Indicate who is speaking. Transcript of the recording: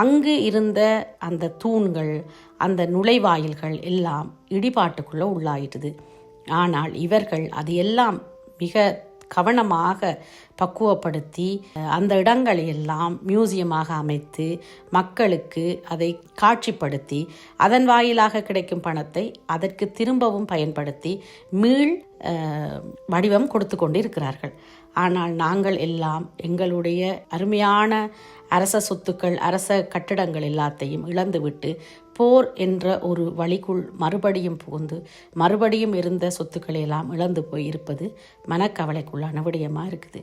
Speaker 1: அங்கு இருந்த அந்த தூண்கள், அந்த நுழைவாயில்கள் எல்லாம் இடிபாட்டுக்குள்ளே உள்ளாயிட்டுது. ஆனால் இவர்கள் அது எல்லாம் மிக கவனமாக பக்குவப்படுத்தி அந்த இடங்களை எல்லாம் மியூசியமாக அமைத்து மக்களுக்கு அதை காட்சிப்படுத்தி அதன் வாயிலாக கிடைக்கும் பணத்தை அதற்கு திரும்பவும் பயன்படுத்தி மீள் வடிவம் கொடுத்து கொண்டிருக்கிறார்கள். ஆனால் நாங்கள் எல்லாம் எங்களுடைய அருமையான அரச சொத்துக்கள், அரச கட்டிடங்கள் எல்லாத்தையும் இழந்துவிட்டு போர் என்ற ஒரு வழிக்குள் மறுபடியும் புகுந்து மறுபடியும் இருந்த சொத்துக்களை எல்லாம் இழந்து போய் இருப்பது மனக்கவலைக்குள்ளான விடயமாக இருக்குது.